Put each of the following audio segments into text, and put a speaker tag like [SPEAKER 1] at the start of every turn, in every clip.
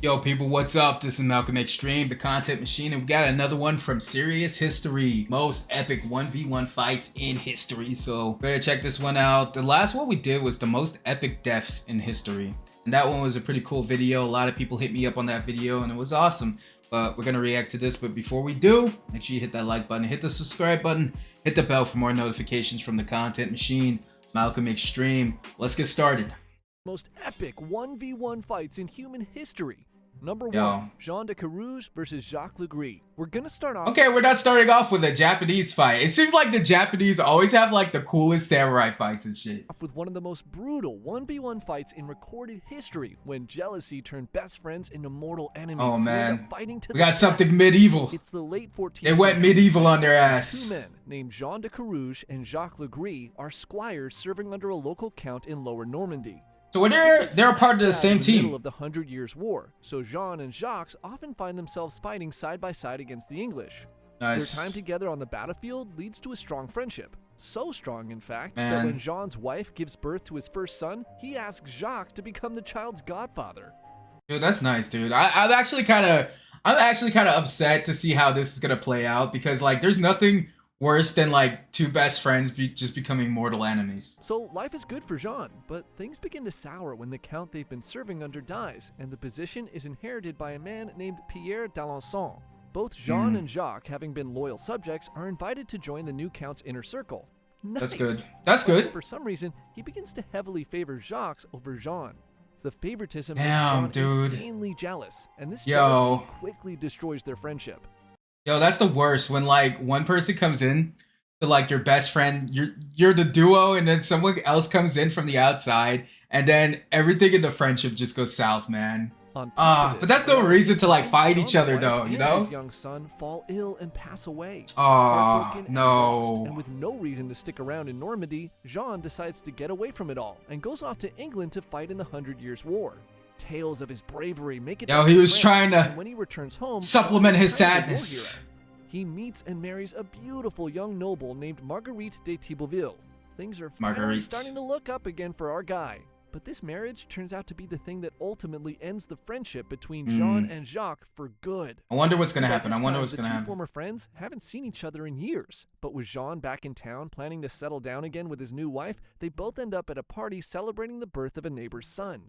[SPEAKER 1] Yo, people, what's up? This is Malcolm Extreme, the content machine, and we got another one from Serious History. Most epic 1v1 fights in history. So, better check this one out. The last one we did was the most epic deaths in history. And that one was a pretty cool video. A lot of people hit me up on that video, and it was awesome. But we're going to react to this. But before we do, make sure you hit that like button, hit the subscribe button, hit the bell for more notifications from the content machine. Malcolm Extreme. Let's get started.
[SPEAKER 2] Most epic 1v1 fights in human history. Number
[SPEAKER 1] Yo.
[SPEAKER 2] 1, Jean de Carouge versus Jacques Legris. We're gonna start off.
[SPEAKER 1] Okay, we're not starting off with a Japanese fight. It seems like the Japanese always have like the coolest samurai fights and shit.
[SPEAKER 2] With one of the most brutal 1v1 fights in recorded history, when jealousy turned best friends into mortal enemies.
[SPEAKER 1] Oh
[SPEAKER 2] who end
[SPEAKER 1] man,
[SPEAKER 2] up fighting to
[SPEAKER 1] we
[SPEAKER 2] the
[SPEAKER 1] got
[SPEAKER 2] death.
[SPEAKER 1] something medieval.
[SPEAKER 2] It's the late 14th
[SPEAKER 1] They went
[SPEAKER 2] century.
[SPEAKER 1] medieval on their ass.
[SPEAKER 2] Two men named Jean de Carouge and Jacques Legris are squires serving under a local count in Lower Normandy.
[SPEAKER 1] So they're a part of the same
[SPEAKER 2] In the
[SPEAKER 1] team.
[SPEAKER 2] middle of the 100 Years' War, so Jean and Jacques often find themselves fighting side by side against the English.
[SPEAKER 1] Nice.
[SPEAKER 2] Their time together on the battlefield leads to a strong friendship. So strong, in fact,
[SPEAKER 1] Man.
[SPEAKER 2] that when Jean's wife gives birth to his first son, he asks Jacques to become the child's godfather.
[SPEAKER 1] Dude, that's nice, dude. I'm actually kind of upset to see how this is gonna play out because like there's nothing worse than like two best friends just becoming mortal enemies.
[SPEAKER 2] So life is good for Jean, but things begin to sour when the count they've been serving under dies, and the position is inherited by a man named Pierre d'Alençon. Both Jean and Jacques, having been loyal subjects, are invited to join the new count's inner circle. Nice.
[SPEAKER 1] That's good. That's
[SPEAKER 2] But
[SPEAKER 1] good.
[SPEAKER 2] for some reason, he begins to heavily favor Jacques over Jean. The favoritism
[SPEAKER 1] Damn,
[SPEAKER 2] makes Jean
[SPEAKER 1] dude.
[SPEAKER 2] insanely jealous, and this
[SPEAKER 1] Yo.
[SPEAKER 2] jealousy quickly destroys their friendship.
[SPEAKER 1] Yo, that's the worst when like one person comes in to like your best friend, you're the duo, and then someone else comes in from the outside, and then everything in the friendship just goes south, man.
[SPEAKER 2] On top of
[SPEAKER 1] But
[SPEAKER 2] this,
[SPEAKER 1] that's no reason to like fight
[SPEAKER 2] Jean's
[SPEAKER 1] each other
[SPEAKER 2] wife
[SPEAKER 1] though,
[SPEAKER 2] and
[SPEAKER 1] you know?
[SPEAKER 2] his young son fall ill and pass away.
[SPEAKER 1] Oh,
[SPEAKER 2] Heartbroken and
[SPEAKER 1] no.
[SPEAKER 2] lost, and with no reason to stick around in Normandy, Jean decides to get away from it all and goes off to England to fight in the 100 Years' War. Tales of his bravery make it.
[SPEAKER 1] Yo,
[SPEAKER 2] back
[SPEAKER 1] he
[SPEAKER 2] to
[SPEAKER 1] was
[SPEAKER 2] France,
[SPEAKER 1] trying to
[SPEAKER 2] and when he returns home,
[SPEAKER 1] supplement
[SPEAKER 2] he's
[SPEAKER 1] his
[SPEAKER 2] kind of a war
[SPEAKER 1] sadness.
[SPEAKER 2] hero. He meets and marries a beautiful young noble named Marguerite de Thibauville. Things are finally
[SPEAKER 1] Marguerite.
[SPEAKER 2] starting to look up again for our guy. But this marriage turns out to be the thing that ultimately ends the friendship between Jean and Jacques for good.
[SPEAKER 1] I wonder what's gonna
[SPEAKER 2] So by
[SPEAKER 1] happen. I
[SPEAKER 2] this
[SPEAKER 1] wonder
[SPEAKER 2] time,
[SPEAKER 1] what's
[SPEAKER 2] the
[SPEAKER 1] gonna
[SPEAKER 2] two
[SPEAKER 1] happen.
[SPEAKER 2] former friends haven't seen each other in years. But with Jean back in town planning to settle down again with his new wife, they both end up at a party celebrating the birth of a neighbor's son.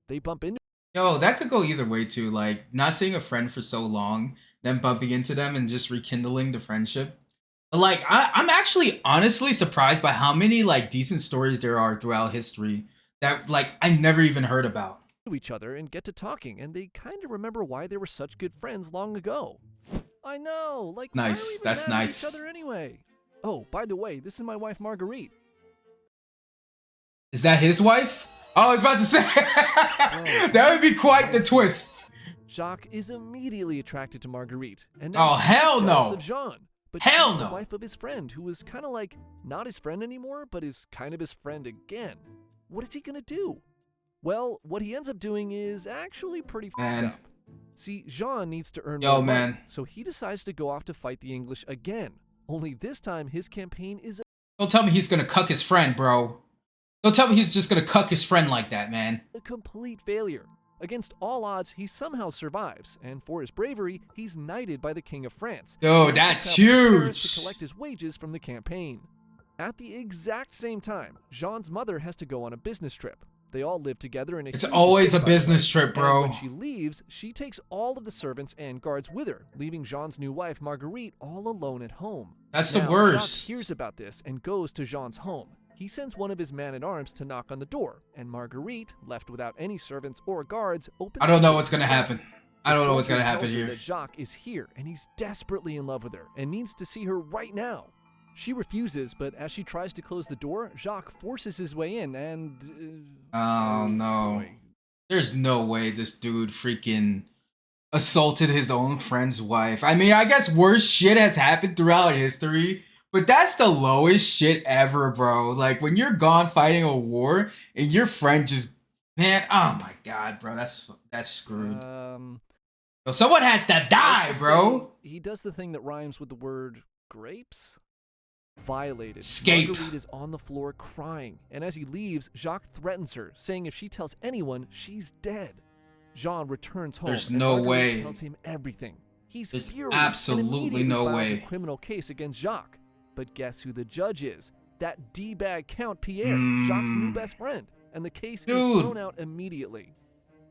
[SPEAKER 2] They bump into
[SPEAKER 1] Yo, that could go either way too. Like not seeing a friend for so long, then bumping into them and just rekindling the friendship. But, like I'm actually honestly surprised by how many like decent stories there are throughout history that like I never even heard about.
[SPEAKER 2] each other and get to talking, and they kind of remember why they were such good friends long ago. I know, like, why are we
[SPEAKER 1] Nice,
[SPEAKER 2] even
[SPEAKER 1] that's
[SPEAKER 2] mad at
[SPEAKER 1] nice.
[SPEAKER 2] each other anyway? Oh, by the way, this is my wife Marguerite.
[SPEAKER 1] Is that his wife? Oh, I was about to say that would be quite the twist.
[SPEAKER 2] Jacques is immediately attracted to Marguerite, and now
[SPEAKER 1] Oh,
[SPEAKER 2] he's
[SPEAKER 1] hell
[SPEAKER 2] jealous
[SPEAKER 1] no.
[SPEAKER 2] of Jean. But
[SPEAKER 1] Hell
[SPEAKER 2] she's
[SPEAKER 1] no.
[SPEAKER 2] the wife of his friend, who is kind of like not his friend anymore, but is kind of his friend again. What is he gonna do? Well, what he ends up doing is actually pretty
[SPEAKER 1] Man.
[SPEAKER 2] fucked up. See, Jean needs to earn
[SPEAKER 1] Yo,
[SPEAKER 2] more money,
[SPEAKER 1] man.
[SPEAKER 2] so he decides to go off to fight the English again. Only this time, his campaign is
[SPEAKER 1] Don't tell me he's gonna cuck his friend, bro. Don't tell me he's just gonna cuck his friend like that, man.
[SPEAKER 2] a complete failure. Against all odds, he somehow survives, and for his bravery, he's knighted by the King of France.
[SPEAKER 1] Yo,
[SPEAKER 2] He
[SPEAKER 1] that's
[SPEAKER 2] travel to Paris
[SPEAKER 1] huge.
[SPEAKER 2] to collect his wages from the campaign. At the exact same time, Jean's mother has to go on a business trip. They all live together in a
[SPEAKER 1] It's
[SPEAKER 2] huge
[SPEAKER 1] always
[SPEAKER 2] estate,
[SPEAKER 1] a
[SPEAKER 2] by the way.
[SPEAKER 1] business trip,
[SPEAKER 2] And
[SPEAKER 1] bro.
[SPEAKER 2] when she leaves, she takes all of the servants and guards with her, leaving Jean's new wife, Marguerite, all alone at home.
[SPEAKER 1] That's the
[SPEAKER 2] Now,
[SPEAKER 1] worst.
[SPEAKER 2] Jacques hears about this and goes to Jean's home. He sends one of his man-at-arms to knock on the door, and Marguerite, left without any servants or guards, opens
[SPEAKER 1] I don't
[SPEAKER 2] the
[SPEAKER 1] know
[SPEAKER 2] door
[SPEAKER 1] what's gonna
[SPEAKER 2] herself.
[SPEAKER 1] happen. I don't know what's
[SPEAKER 2] The
[SPEAKER 1] gonna
[SPEAKER 2] soldier
[SPEAKER 1] happen
[SPEAKER 2] tells her
[SPEAKER 1] here.
[SPEAKER 2] that Jacques is here, and he's desperately in love with her and needs to see her right now. She refuses, but as she tries to close the door, Jacques forces his way in, and
[SPEAKER 1] Oh no.
[SPEAKER 2] boy.
[SPEAKER 1] There's no way this dude freaking assaulted his own friend's wife. I mean, I guess worse shit has happened throughout history, but that's the lowest shit ever, bro. Like when you're gone fighting a war and your friend just, man, oh my god, bro, that's screwed. So someone has to die,
[SPEAKER 2] let's just
[SPEAKER 1] bro.
[SPEAKER 2] say he does the thing that rhymes with the word grapes. Violated.
[SPEAKER 1] Escape.
[SPEAKER 2] Marguerite is on the floor crying, and as he leaves, Jacques threatens her, saying if she tells anyone, she's dead. Jean returns home.
[SPEAKER 1] There's
[SPEAKER 2] and
[SPEAKER 1] no
[SPEAKER 2] Marguerite
[SPEAKER 1] way.
[SPEAKER 2] tells him everything. He's
[SPEAKER 1] There's
[SPEAKER 2] furious
[SPEAKER 1] absolutely
[SPEAKER 2] and immediately
[SPEAKER 1] no
[SPEAKER 2] files
[SPEAKER 1] way.
[SPEAKER 2] a criminal case against Jacques. But guess who the judge is? That D-bag Count Pierre, Jacques' new best friend. And the case is thrown out immediately.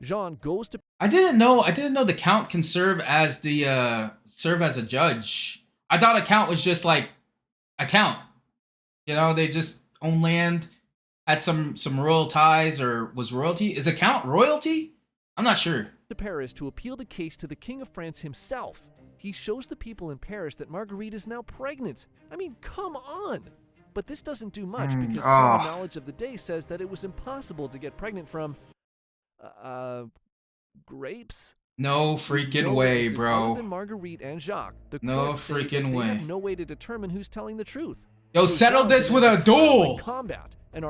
[SPEAKER 2] Jean goes to...
[SPEAKER 1] I didn't know the count can serve as a judge. I thought a count was just like a count. You know, they just own land, had some royal ties, or was royalty. Is a count royalty? I'm not sure.
[SPEAKER 2] To Paris to appeal the case to the King of France himself. He shows the people in Paris that Marguerite is now pregnant. I mean, come on! But this doesn't do much because common knowledge of the day says that it was impossible to get pregnant from, grapes?
[SPEAKER 1] No freaking way, bro.
[SPEAKER 2] Other than Marguerite and Jacques, the
[SPEAKER 1] no
[SPEAKER 2] court say that
[SPEAKER 1] freaking
[SPEAKER 2] they
[SPEAKER 1] way.
[SPEAKER 2] have no way to determine who's telling the truth.
[SPEAKER 1] Yo,
[SPEAKER 2] So
[SPEAKER 1] settle
[SPEAKER 2] Jean
[SPEAKER 1] this with
[SPEAKER 2] demands
[SPEAKER 1] a duel.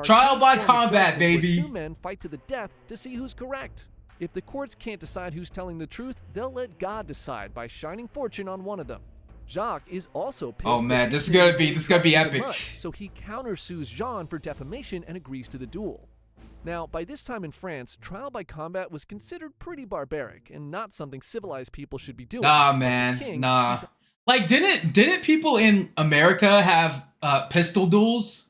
[SPEAKER 2] Trial
[SPEAKER 1] by combat, baby.
[SPEAKER 2] Two men fight to the death to see who's correct. If the courts can't decide who's telling the truth, they'll let God decide by shining fortune on one of them. Jacques is also pissed.
[SPEAKER 1] Oh man, this is gonna be epic.
[SPEAKER 2] So he countersues Jean for defamation and agrees to the duel. Now, by this time in France, trial by combat was considered pretty barbaric and not something civilized people should be doing.
[SPEAKER 1] Nah, man, nah. Like, didn't people in America have pistol duels?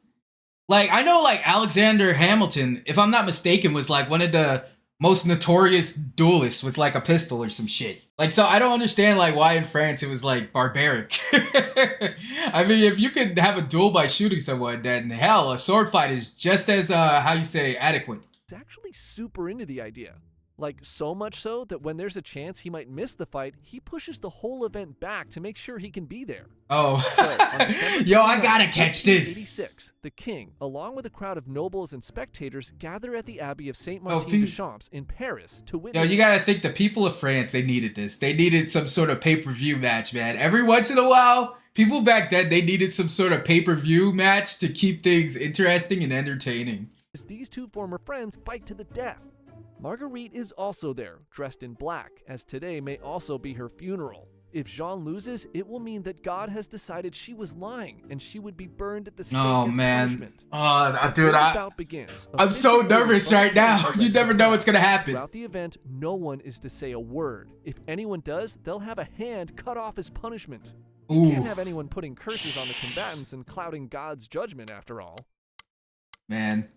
[SPEAKER 1] Like, I know, like Alexander Hamilton, if I'm not mistaken, was like one of the most notorious duelists with like a pistol or some shit. Like, so I don't understand like why in France it was like barbaric. I mean, if you could have a duel by shooting someone, then hell, a sword fight is just as adequate.
[SPEAKER 2] He's actually super into the idea. Like, so much so that when there's a chance he might miss the fight, he pushes the whole event back to make sure he can be there.
[SPEAKER 1] Oh,
[SPEAKER 2] So,
[SPEAKER 1] yo, I gotta catch this.
[SPEAKER 2] The king, along with a crowd of nobles and spectators, gather at the Abbey of Saint Martin des Champs in Paris to witness.
[SPEAKER 1] Yo, you gotta think the people of France, they needed this. They needed some sort of pay-per-view match, man. Every once in a while, people back then, they needed some sort of pay-per-view match to keep things interesting and entertaining.
[SPEAKER 2] These two former friends fight to the death. Marguerite is also there, dressed in black, as today may also be her funeral. If Jean loses, it will mean that God has decided she was lying, and she would be burned at the stake as punishment.
[SPEAKER 1] Oh, dude,
[SPEAKER 2] begins.
[SPEAKER 1] I'm so nervous right now. You never know what's gonna happen.
[SPEAKER 2] Throughout the event, no one is to say a word. If anyone does, they'll have a hand cut off as punishment. You can't have anyone putting curses on the combatants and clouding God's judgment, after all.
[SPEAKER 1] Man.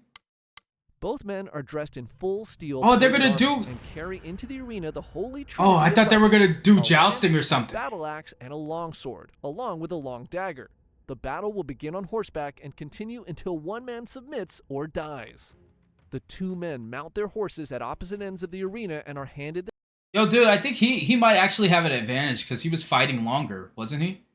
[SPEAKER 2] Both men are dressed in full steel.
[SPEAKER 1] Oh, they're gonna do
[SPEAKER 2] and carry into the arena the holy trinity.
[SPEAKER 1] Oh, I thought they were gonna do jousting or something.
[SPEAKER 2] A battle axe and a longsword, along with a long dagger. The battle will begin on horseback and continue until one man submits or dies. The two men mount their horses at opposite ends of the arena and are handed the...
[SPEAKER 1] Yo, dude, I think he might actually have an advantage because he was fighting longer, wasn't he?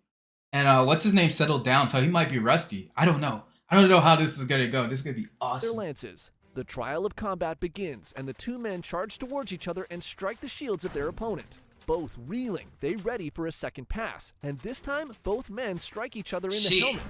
[SPEAKER 1] And what's his name settled down, so he might be rusty. I don't know. I don't know how this is gonna go. This is gonna be awesome.
[SPEAKER 2] Their lances. The trial of combat begins, and the two men charge towards each other and strike the shields of their opponent. Both reeling, they ready for a second pass, and this time, both men strike each other in the helmet.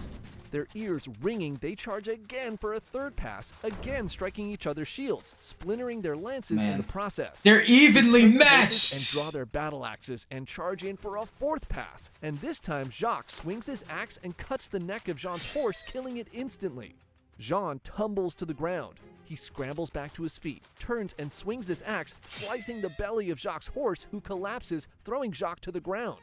[SPEAKER 2] Their ears ringing, they charge again for a third pass, again striking each other's shields, splintering their lances in the process.
[SPEAKER 1] They're evenly matched!
[SPEAKER 2] And draw their battle axes and charge in for a fourth pass, and this time Jacques swings his axe and cuts the neck of Jean's horse, killing it instantly. Jean tumbles to the ground. He scrambles back to his feet, turns and swings his axe, slicing the belly of Jacques' horse, who collapses, throwing Jacques to the ground.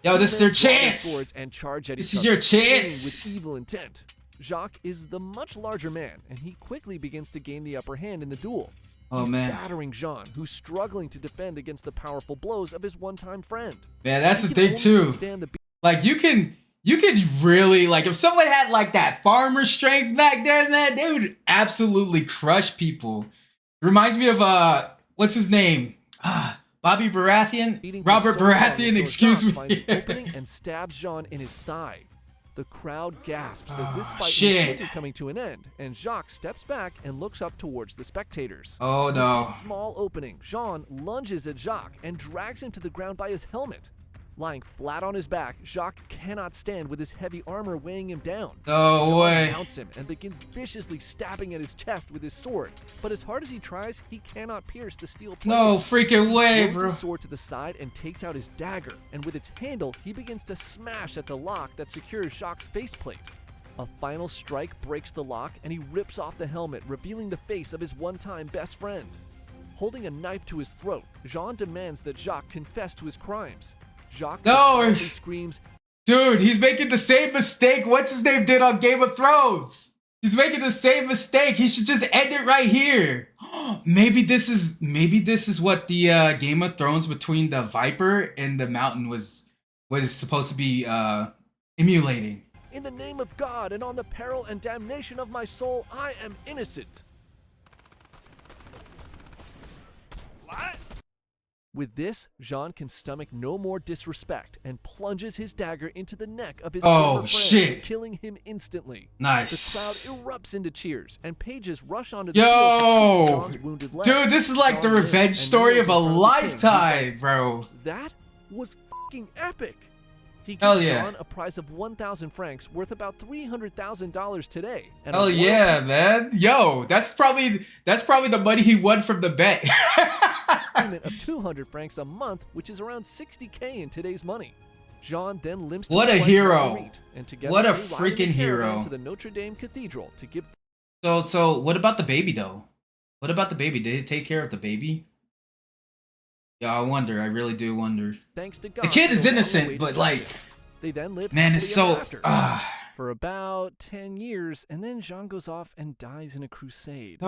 [SPEAKER 1] Yo, this is their chance!
[SPEAKER 2] Swords and charge at
[SPEAKER 1] this is your chance!
[SPEAKER 2] With evil intent. Jacques is the much larger man, and he quickly begins to gain the upper hand in the duel. He's battering Jean, who's struggling to defend against the powerful blows of his one-time friend.
[SPEAKER 1] Man, that's the thing too. Like, you can really, like, if someone had like that farmer strength back then, man, they would absolutely crush people. Reminds me of what's his name? Bobby Baratheon? Robert Baratheon, excuse me.
[SPEAKER 2] Opening and stabs Jean in his thigh. The crowd gasps as this fight is coming to an end, and Jacques steps back and looks up towards the spectators.
[SPEAKER 1] Oh no.
[SPEAKER 2] With this small opening, Jean lunges at Jacques and drags him to the ground by his helmet. Lying flat on his back, Jacques cannot stand with his heavy armor weighing him down.
[SPEAKER 1] No way.
[SPEAKER 2] Jean mounts him and begins viciously stabbing at his chest with his sword. But as hard as he tries, he cannot pierce the steel plate.
[SPEAKER 1] No freaking way,
[SPEAKER 2] bro. He
[SPEAKER 1] throws
[SPEAKER 2] his sword to the side and takes out his dagger, and with its handle, he begins to smash at the lock that secures Jacques' faceplate. A final strike breaks the lock, and he rips off the helmet, revealing the face of his one-time best friend. Holding a knife to his throat, Jean demands that Jacques confess to his crimes. Jacques
[SPEAKER 1] No!
[SPEAKER 2] loudly screams,
[SPEAKER 1] Dude, he's making the same mistake what's his name did on Game of Thrones. He's making the same mistake. He should just end it right here. Maybe this is what the Game of Thrones between the Viper and the Mountain was supposed to be emulating.
[SPEAKER 2] "In the name of God and on the peril and damnation of my soul, I am innocent."
[SPEAKER 3] What?
[SPEAKER 2] With this, Jean can stomach no more disrespect and plunges his dagger into the neck of his
[SPEAKER 1] Oh,
[SPEAKER 2] former friend,
[SPEAKER 1] shit.
[SPEAKER 2] killing him instantly.
[SPEAKER 1] Nice.
[SPEAKER 2] The crowd erupts into cheers, and pages rush onto
[SPEAKER 1] Yo!
[SPEAKER 2] the field to treat Jean's wounded leg.
[SPEAKER 1] Dude, this is like the
[SPEAKER 2] Jean lives
[SPEAKER 1] revenge
[SPEAKER 2] and
[SPEAKER 1] story
[SPEAKER 2] kneels
[SPEAKER 1] of a
[SPEAKER 2] in front the king. He's like,
[SPEAKER 1] lifetime, bro.
[SPEAKER 2] "That was fucking epic." He
[SPEAKER 1] Hell
[SPEAKER 2] gives
[SPEAKER 1] yeah.
[SPEAKER 2] Jean a prize of 1,000 francs, worth about $300,000 today. And
[SPEAKER 1] Hell yeah, man. Yo, that's probably the money he won from the bet.
[SPEAKER 2] payment of 200 francs a month, which is around 60K in today's money. Jean then limps to
[SPEAKER 1] What
[SPEAKER 2] his
[SPEAKER 1] a
[SPEAKER 2] wife
[SPEAKER 1] hero.
[SPEAKER 2] Marguerite, and together
[SPEAKER 1] What a
[SPEAKER 2] they ride in
[SPEAKER 1] freaking
[SPEAKER 2] caravan
[SPEAKER 1] hero.
[SPEAKER 2] to the Notre Dame Cathedral to give
[SPEAKER 1] So what about the baby though? What about the baby? Did they take care of the baby? Yeah, I wonder. I really do wonder.
[SPEAKER 2] thanks to God.
[SPEAKER 1] The kid
[SPEAKER 2] for
[SPEAKER 1] is
[SPEAKER 2] the
[SPEAKER 1] innocent,
[SPEAKER 2] long-awaited
[SPEAKER 1] but like,
[SPEAKER 2] justice. They then live
[SPEAKER 1] man, it's
[SPEAKER 2] happily
[SPEAKER 1] so.
[SPEAKER 2] ever after for about 10 years, and then Jean goes off and dies in a crusade.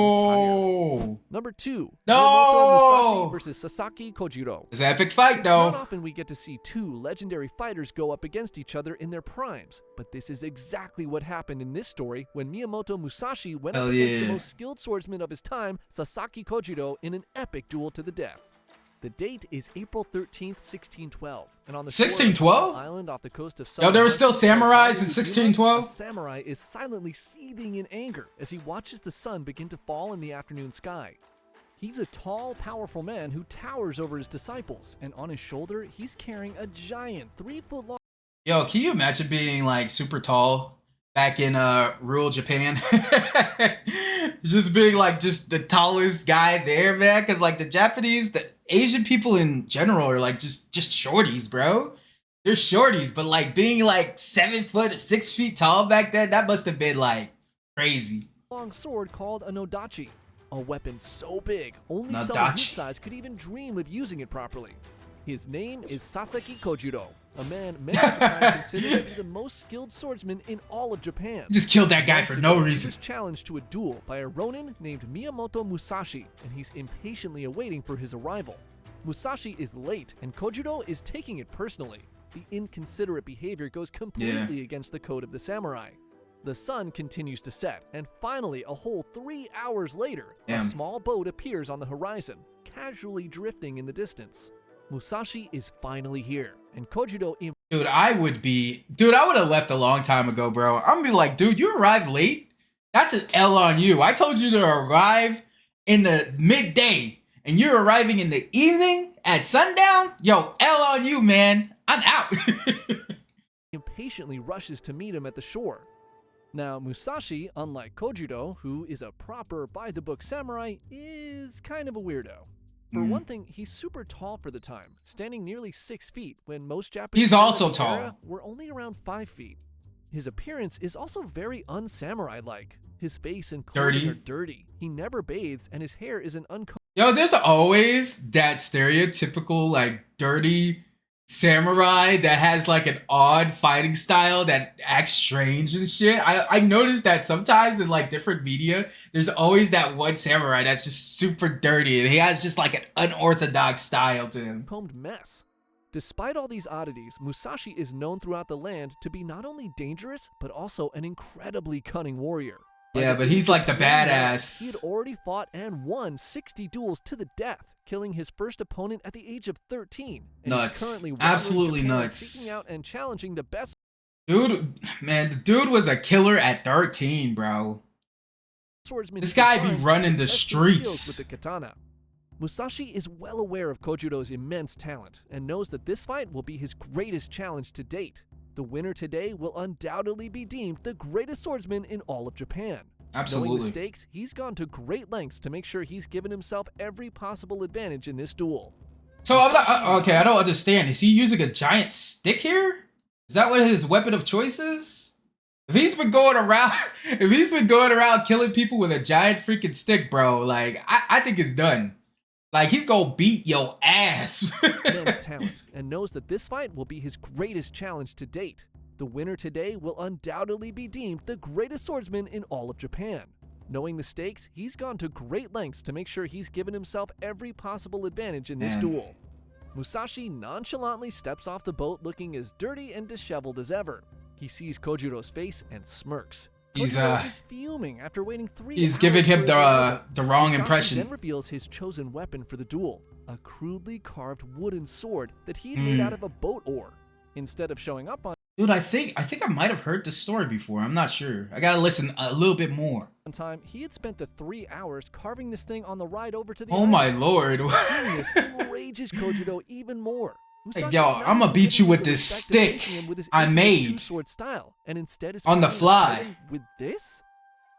[SPEAKER 1] No.
[SPEAKER 2] Number 2,
[SPEAKER 1] No!
[SPEAKER 2] Miyamoto Musashi versus Sasaki Kojiro.
[SPEAKER 1] It's an epic fight
[SPEAKER 2] It's not
[SPEAKER 1] though.
[SPEAKER 2] often we get to see two legendary fighters go up against each other in their primes, but this is exactly what happened in this story when Miyamoto Musashi went up
[SPEAKER 1] Hell
[SPEAKER 2] against the
[SPEAKER 1] yeah.
[SPEAKER 2] most skilled swordsman of his time, Sasaki Kojiro, in an epic duel to the death. The date is April 13th, 1612, and on the shore of a
[SPEAKER 1] 1612?
[SPEAKER 2] small island off the coast of
[SPEAKER 1] Yo,
[SPEAKER 2] southern
[SPEAKER 1] there were still
[SPEAKER 2] Japan,
[SPEAKER 1] samurais in
[SPEAKER 2] a
[SPEAKER 1] 1612?
[SPEAKER 2] samurai is silently seething in anger as he watches the sun begin to fall in the afternoon sky. He's a tall, powerful man who towers over his disciples, and on his shoulder, he's carrying a giant 3-foot-long
[SPEAKER 1] Yo, can you imagine being like super tall back in rural Japan? Just being like just the tallest guy there, man. Cause like the Japanese, the Asian people in general are like just shorties, bro. They're shorties, but like being like 7 foot or 6 feet tall back then, that must have been like crazy.
[SPEAKER 2] sword called a nodachi, a weapon so big only someone his
[SPEAKER 1] Nodachi.
[SPEAKER 2] size could even dream of using it properly. His name is Sasaki Kojiro, a man many at the time considered to be the most skilled swordsman in all of Japan.
[SPEAKER 1] Just killed that guy
[SPEAKER 2] Months
[SPEAKER 1] for no
[SPEAKER 2] ago, He
[SPEAKER 1] reason.
[SPEAKER 2] was challenged to a duel by a ronin named Miyamoto Musashi, and he's impatiently awaiting for his arrival. Musashi is late, and Kojiro is taking it personally. The inconsiderate behavior goes completely against the code of the samurai. The sun continues to set, and finally, a whole 3 hours later,
[SPEAKER 1] Damn.
[SPEAKER 2] a small boat appears on the horizon, casually drifting in the distance. Musashi is finally here, and Kojiro
[SPEAKER 1] Dude, I would have left a long time ago, bro. I'm gonna be like, dude, you arrived late? That's an L on you. I told you to arrive in the midday, and you're arriving in the evening at sundown? Yo, L on you, man. I'm out.
[SPEAKER 2] impatiently rushes to meet him at the shore. Now, Musashi, unlike Kojiro, who is a proper by-the-book samurai, is kind of a weirdo. For one thing, he's super tall for the time, standing nearly 6 feet when most Japanese
[SPEAKER 1] He's also
[SPEAKER 2] in the era
[SPEAKER 1] tall.
[SPEAKER 2] were only around 5 feet. His appearance is also very un-samurai-like. His face and clothing
[SPEAKER 1] Dirty.
[SPEAKER 2] are dirty. He never bathes, and his hair is an uncombed.
[SPEAKER 1] Yo, there's always that stereotypical, like, dirty samurai that has, like, an odd fighting style that acts strange and shit. I noticed that sometimes in, like, different media, there's always that one samurai that's just super dirty, and he has just, like, an unorthodox style to him.
[SPEAKER 2] mess. Despite all these oddities, Musashi is known throughout the land to be not only dangerous, but also an incredibly cunning warrior. By
[SPEAKER 1] Yeah,
[SPEAKER 2] the
[SPEAKER 1] but
[SPEAKER 2] age
[SPEAKER 1] he's
[SPEAKER 2] of
[SPEAKER 1] like the
[SPEAKER 2] 21,
[SPEAKER 1] badass.
[SPEAKER 2] He had already fought and won 60 duels to the death, killing his first opponent at the age of 13. And
[SPEAKER 1] Nuts.
[SPEAKER 2] He's currently wandering
[SPEAKER 1] Absolutely
[SPEAKER 2] Japan,
[SPEAKER 1] nuts.
[SPEAKER 2] seeking out and challenging the best
[SPEAKER 1] Dude, man, the dude was a killer at 13, bro.
[SPEAKER 2] swordsman.
[SPEAKER 1] This
[SPEAKER 2] he can
[SPEAKER 1] guy be
[SPEAKER 2] find
[SPEAKER 1] running
[SPEAKER 2] to
[SPEAKER 1] the
[SPEAKER 2] test his skills
[SPEAKER 1] streets.
[SPEAKER 2] with the katana. Musashi is well aware of Kojiro's immense talent and knows that this fight will be his greatest challenge to date. The winner today will undoubtedly be deemed the greatest swordsman in all of Japan. Knowing the
[SPEAKER 1] Absolutely.
[SPEAKER 2] stakes, he's gone to great lengths to make sure he's given himself every possible advantage in this duel.
[SPEAKER 1] So, I'm not, okay, I don't understand. Is he using a giant stick here? Is that what his weapon of choice is? If he's been going around, if he's been going around killing people with a giant freaking stick, bro, like I think it's done. Like he's gonna beat your ass.
[SPEAKER 2] Immense talent, and knows that this fight will be his greatest challenge to date. The winner today will undoubtedly be deemed the greatest swordsman in all of Japan. Knowing the stakes, he's gone to great lengths to make sure he's given himself every possible advantage in this duel. Musashi nonchalantly steps off the boat looking as dirty and disheveled as ever. He sees Kojiro's face and smirks. Kojiro is fuming after waiting 3 hours.
[SPEAKER 1] He's giving him the wrong
[SPEAKER 2] Musashi
[SPEAKER 1] impression.
[SPEAKER 2] then reveals his chosen weapon for the duel, a crudely carved wooden sword that he'd made out of a boat oar. Instead of showing up on
[SPEAKER 1] Dude, I think I might have heard this story before. I'm not sure. I gotta listen a little bit more.
[SPEAKER 2] time, he had spent the 3 hours carving this thing on the ride over to the
[SPEAKER 1] Oh my lord.
[SPEAKER 2] Seeing this enrages Kojiro even more.
[SPEAKER 1] Like, yo, I'm gonna beat you with this stick I made
[SPEAKER 2] sword style, and instead is
[SPEAKER 1] on the fly.
[SPEAKER 2] With this?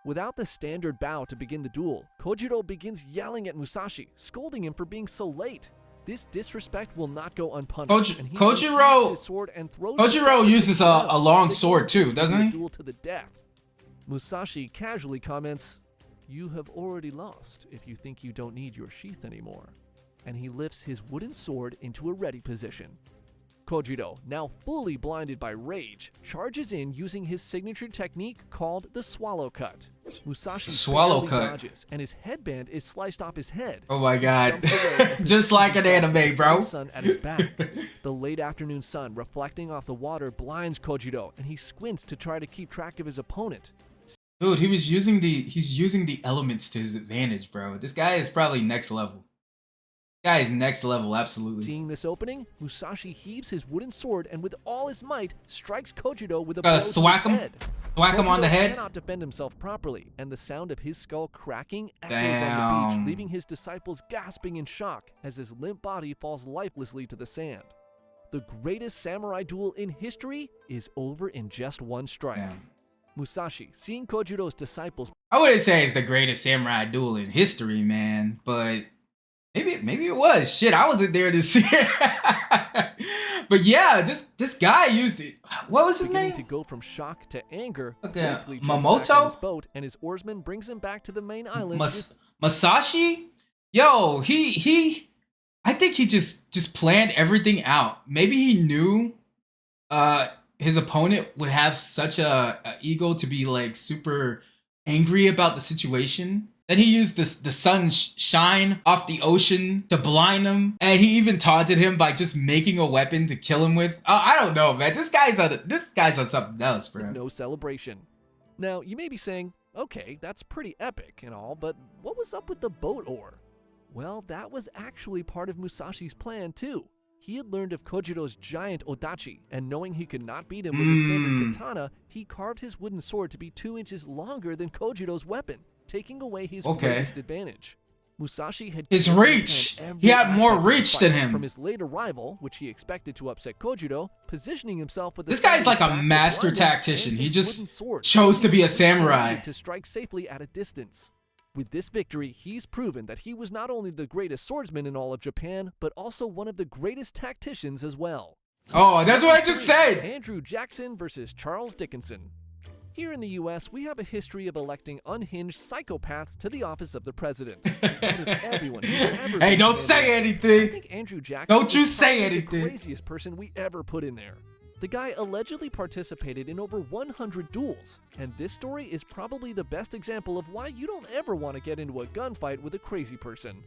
[SPEAKER 2] Without the standard bow to begin the duel, Kojiro begins yelling at Musashi, scolding him for being so late. This disrespect will not go unpunished.
[SPEAKER 1] Kojiro uses a long sword too, doesn't he?
[SPEAKER 2] Duel to the death. Musashi casually comments, "You have already lost if you think you don't need your sheath anymore." And he lifts his wooden sword into a ready position. Kojiro, now fully blinded by rage, charges in using his signature technique called the swallow cut. Musashi
[SPEAKER 1] swallow
[SPEAKER 2] barely
[SPEAKER 1] cut,
[SPEAKER 2] dodges, and his headband is sliced off his head.
[SPEAKER 1] Oh my god. Just like an anime, bro.
[SPEAKER 2] Sun at his back. The late afternoon sun reflecting off the water blinds Kojiro, and he squints to try to keep track of his opponent.
[SPEAKER 1] Dude, he's using the elements to his advantage, bro. This guy is probably next level. Guy is next level, absolutely.
[SPEAKER 2] Seeing this opening, Musashi heaves his wooden sword and with all his might strikes Kojiro with a blow to his head.
[SPEAKER 1] Thwack him on the head.
[SPEAKER 2] Kojiro cannot defend himself properly, and the sound of his skull cracking echoes on the beach, leaving his disciples gasping in shock as his limp body falls lifelessly to the sand. The greatest samurai duel in history is over in just one strike.
[SPEAKER 1] Damn.
[SPEAKER 2] Musashi, seeing Kojiro's disciples...
[SPEAKER 1] I wouldn't say it's the greatest samurai duel in history, man, but... Maybe it was. Shit, I wasn't there to see it. But yeah, this guy used it. What was his name?
[SPEAKER 2] To go from shock to anger.
[SPEAKER 1] Okay, Mamoto?
[SPEAKER 2] His boat, and his oarsman brings him back to the main island.
[SPEAKER 1] Masashi? Yo, I think he just planned everything out. Maybe he knew his opponent would have such a ego to be like super angry about the situation. Then he used the sun's shine off the ocean to blind him, and he even taunted him by just making a weapon to kill him with. I don't know, man. This guy's on something else, bro.
[SPEAKER 2] No celebration. Now you may be saying, okay, that's pretty epic and all, but what was up with the boat oar? Well, that was actually part of Musashi's plan too. He had learned of Kojiro's giant odachi, and knowing he could not beat him with a standard katana, he carved his wooden sword to be 2 inches longer than Kojiro's weapon, taking away his greatest advantage. Musashi had
[SPEAKER 1] his reach. He had more reach than him.
[SPEAKER 2] From his late arrival, which he expected to upset Kojiro, positioning himself with
[SPEAKER 1] this guy's like a master tactician. He just chose to be a samurai
[SPEAKER 2] to strike safely at a distance. With this victory, he's proven that he was not only the greatest swordsman in all of Japan, but also one of the greatest tacticians as well.
[SPEAKER 1] Oh, that's what I just said!
[SPEAKER 2] Andrew Jackson versus Charles Dickinson. Here in the US, we have a history of electing unhinged psychopaths to the office of the president. Out of everyone who's ever
[SPEAKER 1] hey, don't say anything!
[SPEAKER 2] I think Andrew Jackson
[SPEAKER 1] don't you say anything!
[SPEAKER 2] The craziest person we ever put in there. The guy allegedly participated in over 100 duels, and this story is probably the best example of why you don't ever want to get into a gunfight with a crazy person.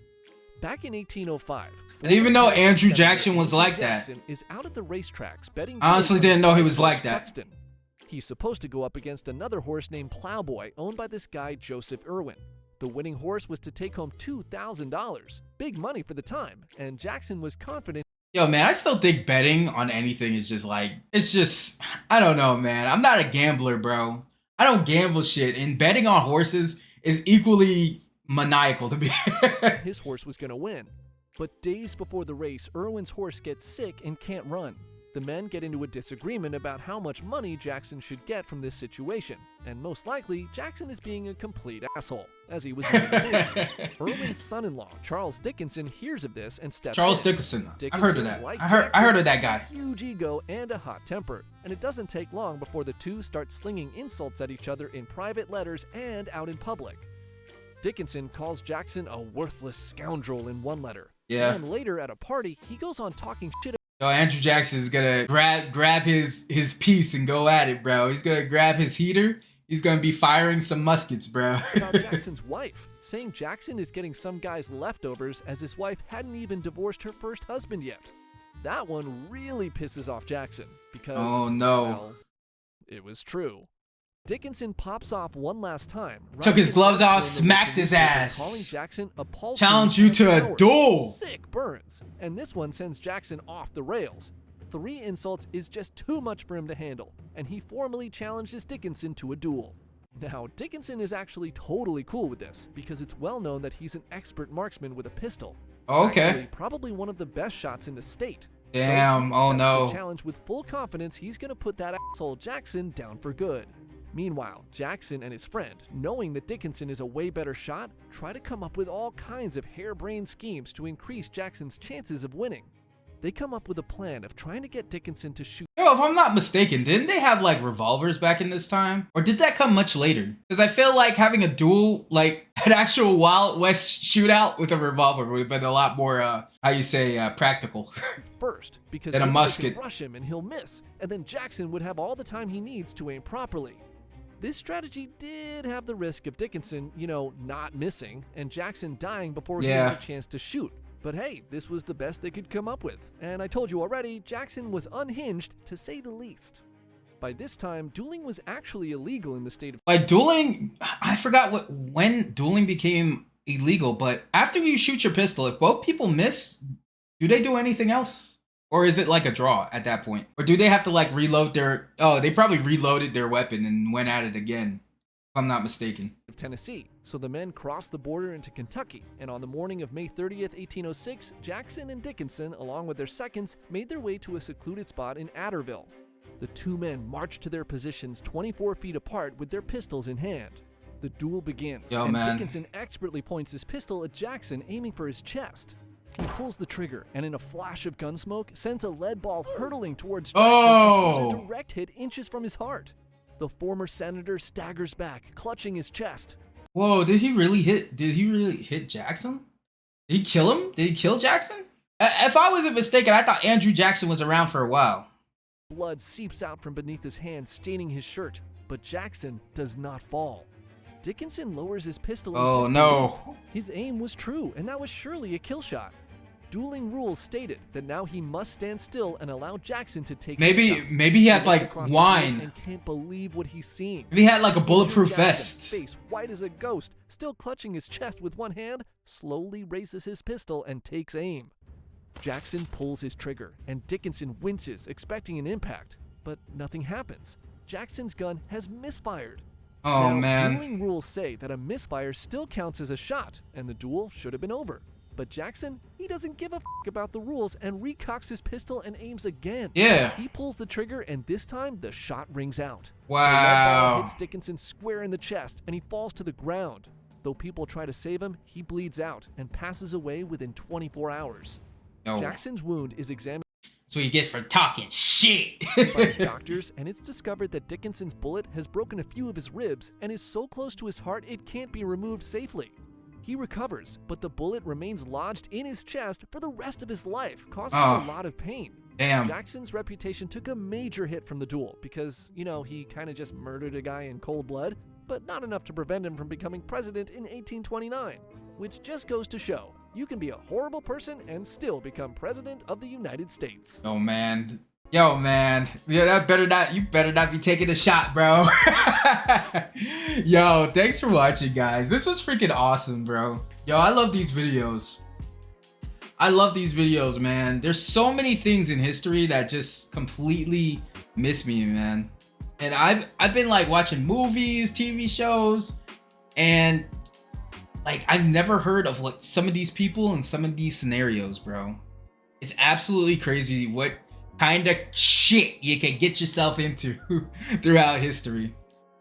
[SPEAKER 2] Back in 1805,
[SPEAKER 1] I didn't even know Andrew Jackson was like that.
[SPEAKER 2] Is out at the racetracks betting.
[SPEAKER 1] I honestly didn't know he was like that.
[SPEAKER 2] He's supposed to go up against another horse named Plowboy, owned by this guy Joseph Irwin. The winning horse was to take home $2,000, big money for the time, and Jackson was confident.
[SPEAKER 1] Yo, man, I still think betting on anything is just like, it's just, I don't know, man. I'm not a gambler, bro. I don't gamble shit, and betting on horses is equally maniacal to me.
[SPEAKER 2] His horse was going to win. But days before the race, Irwin's horse gets sick and can't run. The men get into a disagreement about how much money Jackson should get from this situation, and most likely, Jackson is being a complete asshole, as he was known to be. Irwin's son-in-law, Charles Dickinson, hears of this and steps
[SPEAKER 1] Charles
[SPEAKER 2] in.
[SPEAKER 1] Dickinson. I heard of that. I heard of that guy.
[SPEAKER 2] Huge ego and a hot temper, and it doesn't take long before the two start slinging insults at each other in private letters and out in public. Dickinson calls Jackson a worthless scoundrel in one letter.
[SPEAKER 1] Yeah.
[SPEAKER 2] And later at a party, he goes on talking shit
[SPEAKER 1] Yo, Andrew Jackson is gonna grab his piece and go at it, bro. He's gonna grab his heater. He's gonna be firing some muskets, bro.
[SPEAKER 2] about Jackson's wife, saying Jackson is getting some guy's leftovers as his wife hadn't even divorced her first husband yet. That one really pisses off Jackson because,
[SPEAKER 1] oh no,
[SPEAKER 2] well, it was true. Dickinson pops off one last time.
[SPEAKER 1] Took his gloves off, smacked his ass.
[SPEAKER 2] Calling Jackson a paltry
[SPEAKER 1] challenge you to a duel.
[SPEAKER 2] Sick burns. And this one sends Jackson off the rails. 3 insults is just too much for him to handle, and he formally challenges Dickinson to a duel. Now, Dickinson is actually totally cool with this because it's well known that he's an expert marksman with a pistol.
[SPEAKER 1] Okay.
[SPEAKER 2] Actually, probably one of the best shots in the state.
[SPEAKER 1] Damn,
[SPEAKER 2] So
[SPEAKER 1] oh
[SPEAKER 2] he accepts
[SPEAKER 1] no.
[SPEAKER 2] the challenge with full confidence he's gonna put that asshole Jackson down for good. Meanwhile, Jackson and his friend, knowing that Dickinson is a way better shot, try to come up with all kinds of harebrained schemes to increase Jackson's chances of winning. They come up with a plan of trying to get Dickinson to shoot.
[SPEAKER 1] Yo, if I'm not mistaken, didn't they have like revolvers back in this time? Or did that come much later? Because I feel like having a duel, like an actual Wild West shootout with a revolver would have been a lot more, practical.
[SPEAKER 2] First, because
[SPEAKER 1] than a
[SPEAKER 2] Dickinson
[SPEAKER 1] musket.
[SPEAKER 2] can rush him and he'll miss, and then Jackson would have all the time he needs to aim properly. This strategy did have the risk of Dickinson, not missing, and Jackson dying before he had a chance to shoot. But hey, this was the best they could come up with. And I told you already, Jackson was unhinged, to say the least. By this time, dueling was actually illegal in the state of...
[SPEAKER 1] Like dueling, I forgot when dueling became illegal, but after you shoot your pistol, if both people miss, do they do anything else? Or is it like a draw at that point? Or do they have to like reload their... Oh, they probably reloaded their weapon and went at it again, if I'm not mistaken.
[SPEAKER 2] Of Tennessee, so the men crossed the border into Kentucky, and on the morning of May 30th, 1806, Jackson and Dickinson, along with their seconds, made their way to a secluded spot in Adderville. The two men marched to their positions 24 feet apart with their pistols in hand. The duel begins, and Dickinson expertly points his pistol at Jackson, aiming for his chest. He pulls the trigger, and in a flash of gun smoke, sends a lead ball hurtling towards Jackson and scores a direct hit inches from his heart. The former senator staggers back, clutching his chest.
[SPEAKER 1] Whoa, did he really hit Jackson? Did he kill him? Did he kill Jackson? If I wasn't mistaken, I thought Andrew Jackson was around for a while.
[SPEAKER 2] Blood seeps out from beneath his hand, staining his shirt, but Jackson does not fall. Dickinson lowers his pistol.
[SPEAKER 1] Oh no.
[SPEAKER 2] His aim was true, and that was surely a kill shot. Dueling rules stated that now he must stand still and allow Jackson to take
[SPEAKER 1] maybe he has like wine
[SPEAKER 2] and can't believe what he's seeing.
[SPEAKER 1] Maybe he had like a bulletproof vest.
[SPEAKER 2] Face white as a ghost, still clutching his chest with one hand, slowly raises his pistol and takes aim. Jackson pulls his trigger, and Dickinson winces, expecting an impact, but nothing happens. Jackson's gun has misfired.
[SPEAKER 1] Oh
[SPEAKER 2] now,
[SPEAKER 1] man.
[SPEAKER 2] Dueling rules say that a misfire still counts as a shot, and the duel should have been over. But Jackson, he doesn't give a about the rules and recocks his pistol and aims again.
[SPEAKER 1] Yeah.
[SPEAKER 2] He pulls the trigger, and this time the shot rings out.
[SPEAKER 1] Wow.
[SPEAKER 2] The lead ball hits Dickinson square in the chest, and he falls to the ground. Though people try to save him, he bleeds out and passes away within 24 hours.
[SPEAKER 1] No.
[SPEAKER 2] Jackson's wound is examined.
[SPEAKER 1] That's what he gets for talking shit.
[SPEAKER 2] by his doctors, and it's discovered that Dickinson's bullet has broken a few of his ribs and is so close to his heart it can't be removed safely. He recovers, but the bullet remains lodged in his chest for the rest of his life, causing him a lot of pain.
[SPEAKER 1] Damn.
[SPEAKER 2] Jackson's reputation took a major hit from the duel because, he kind of just murdered a guy in cold blood, but not enough to prevent him from becoming president in 1829, which just goes to show you can be a horrible person and still become president of the United States.
[SPEAKER 1] Oh man. Yo, man. Yeah, you better not be taking a shot, bro. Yo, thanks for watching, guys. This was freaking awesome, bro. Yo, I love these videos. I love these videos, man. There's so many things in history that just completely miss me, man. And I've been like watching movies, TV shows, and like I've never heard of like some of these people and some of these scenarios, bro. It's absolutely crazy kind of shit you can get yourself into throughout history.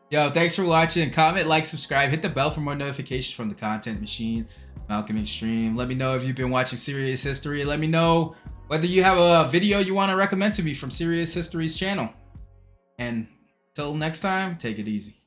[SPEAKER 1] Yo, thanks for watching. Comment, like, subscribe, hit the bell for more notifications from the content machine. Malcolm Extreme. Let me know if you've been watching Serious History. Let me know whether you have a video you want to recommend to me from Serious History's channel. And till next time, take it easy.